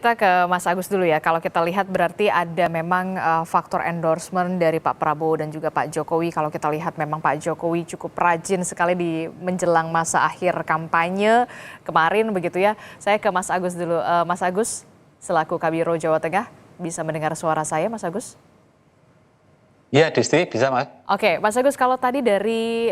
Kita ke Mas Agus dulu ya. Kalau kita lihat berarti ada memang faktor endorsement dari Pak Prabowo dan juga Pak Jokowi. Kalau kita lihat memang Pak Jokowi cukup rajin sekali di menjelang masa akhir kampanye kemarin begitu ya. Saya ke Mas Agus dulu. Mas Agus selaku Kabiro Jawa Tengah bisa mendengar suara saya, Mas Agus? Iya, Disti, bisa Mas. Oke, Mas Agus, kalau tadi dari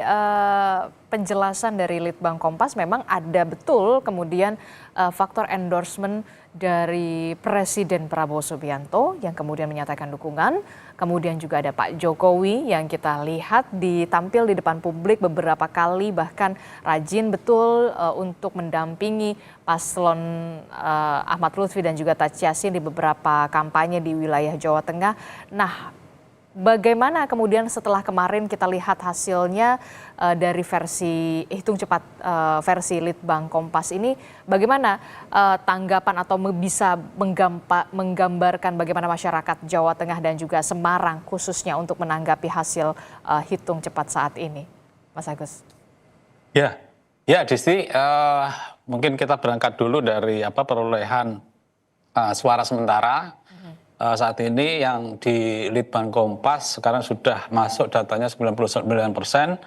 penjelasan dari Litbang Kompas memang ada betul kemudian faktor endorsement dari Presiden Prabowo Subianto yang kemudian menyatakan dukungan, kemudian juga ada Pak Jokowi yang kita lihat ditampil di depan publik beberapa kali bahkan rajin betul untuk mendampingi paslon Ahmad Lutfi dan juga Taci Yassin di beberapa kampanye di wilayah Jawa Tengah. Nah, bagaimana kemudian setelah kemarin kita lihat hasilnya dari versi hitung cepat versi Litbang Kompas ini, bagaimana tanggapan atau bisa menggambarkan bagaimana masyarakat Jawa Tengah dan juga Semarang khususnya untuk menanggapi hasil hitung cepat saat ini, Mas Agus? Ya, Disti, mungkin kita berangkat dulu dari perolehan suara sementara. Saat ini yang di Litbang Kompas sekarang sudah masuk datanya 99%,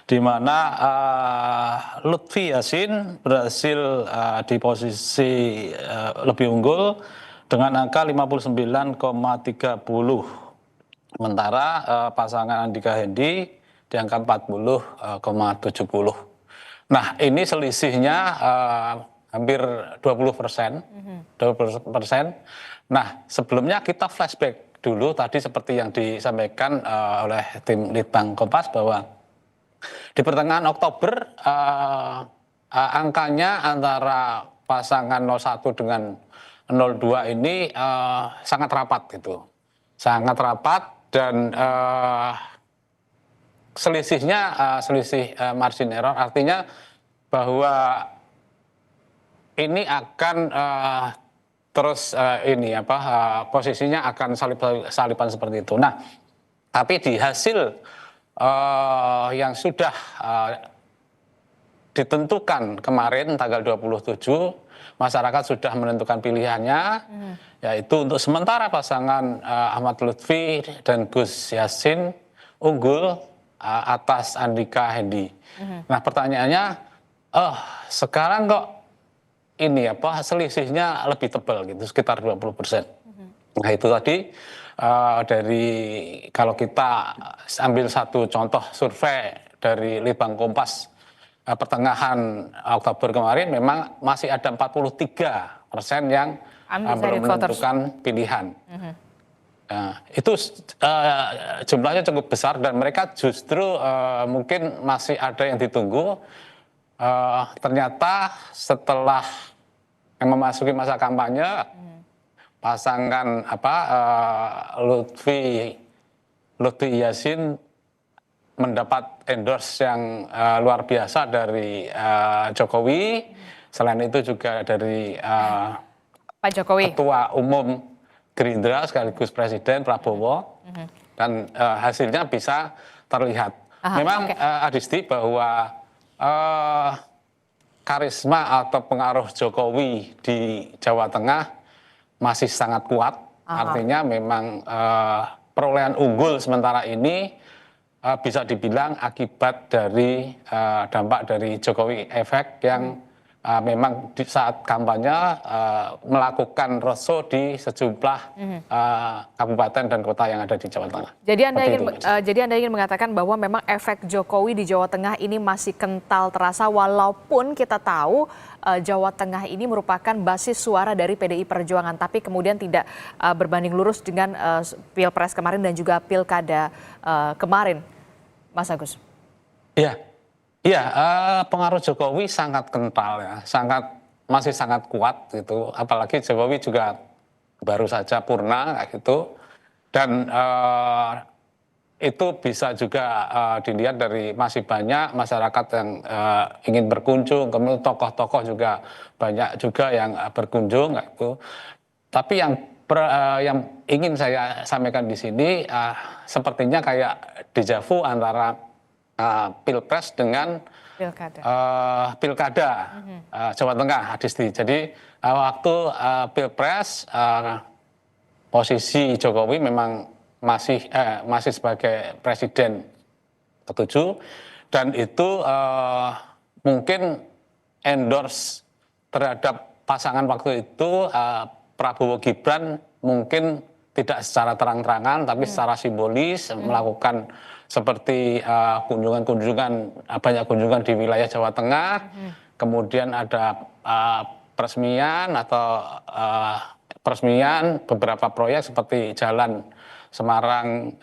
di mana Lutfi Yassin berhasil di posisi lebih unggul dengan angka 59,30. Sementara pasangan Andika Hendi di angka 40,70. Nah, ini selisihnya hampir 20%. 20%. Nah, sebelumnya kita flashback dulu tadi seperti yang disampaikan oleh tim Litbang Kompas bahwa di pertengahan Oktober angkanya antara pasangan 01 dengan 02 ini sangat rapat gitu. Sangat rapat dan selisihnya selisih margin error, artinya bahwa ini akan terus posisinya akan salipan seperti itu. Nah, tapi di hasil yang sudah ditentukan kemarin tanggal 27, masyarakat sudah menentukan pilihannya, yaitu untuk sementara pasangan Ahmad Lutfi dan Gus Yassin unggul atas Andika Hendi. Nah, pertanyaannya, sekarang kok ini selisihnya lebih tebal gitu, sekitar 20%. Nah, itu tadi dari kalau kita ambil satu contoh survei dari Litbang Kompas pertengahan Oktober kemarin, memang masih ada 43% yang belum menentukan pilihan. Nah, itu jumlahnya cukup besar dan mereka justru mungkin masih ada yang ditunggu. Ternyata setelah memasuki masa kampanye, pasangan Lutfi Yassin mendapat endorse yang luar biasa dari Jokowi. Selain itu juga dari Pak Jokowi, Ketua Umum Gerindra sekaligus Presiden Prabowo, dan hasilnya bisa terlihat. Memang Adisti, bahwa karisma atau pengaruh Jokowi di Jawa Tengah masih sangat kuat. Artinya memang perolehan unggul sementara ini bisa dibilang akibat dari dampak dari Jokowi efek yang memang di saat kampanye melakukan roadshow di sejumlah kabupaten dan kota yang ada di Jawa Tengah. Jadi Anda ingin mengatakan bahwa memang efek Jokowi di Jawa Tengah ini masih kental terasa, walaupun kita tahu Jawa Tengah ini merupakan basis suara dari PDI Perjuangan, tapi kemudian tidak berbanding lurus dengan Pilpres kemarin dan juga Pilkada kemarin, Mas Agus. Iya, pengaruh Jokowi sangat kental ya, masih sangat kuat gitu. Apalagi Jokowi juga baru saja purna kayak gitu, dan itu bisa juga dilihat dari masih banyak masyarakat yang ingin berkunjung, kemudian tokoh-tokoh juga banyak juga yang berkunjung kayak gitu. Tapi yang ingin saya sampaikan di sini sepertinya kayak deja vu antara Pilpres dengan Pilkada Jawa Tengah, Adisti. Jadi waktu Pilpres posisi Jokowi memang masih sebagai presiden ke-7 dan itu mungkin endorse terhadap pasangan waktu itu Prabowo Gibran mungkin tidak secara terang-terangan tapi secara simbolis melakukan seperti banyak kunjungan di wilayah Jawa Tengah, kemudian ada peresmian beberapa proyek seperti jalan Semarang,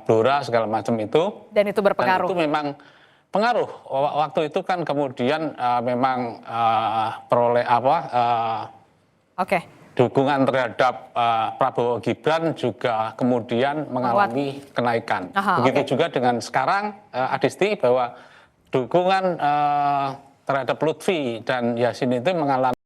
Blora segala macam itu. Dan itu berpengaruh. Dan itu memang pengaruh. Waktu itu kan kemudian memang dukungan terhadap Prabowo Gibran juga kemudian mengalami kenaikan. Begitu juga dengan sekarang Adisti, bahwa dukungan terhadap Lutfi dan Yassin itu mengalami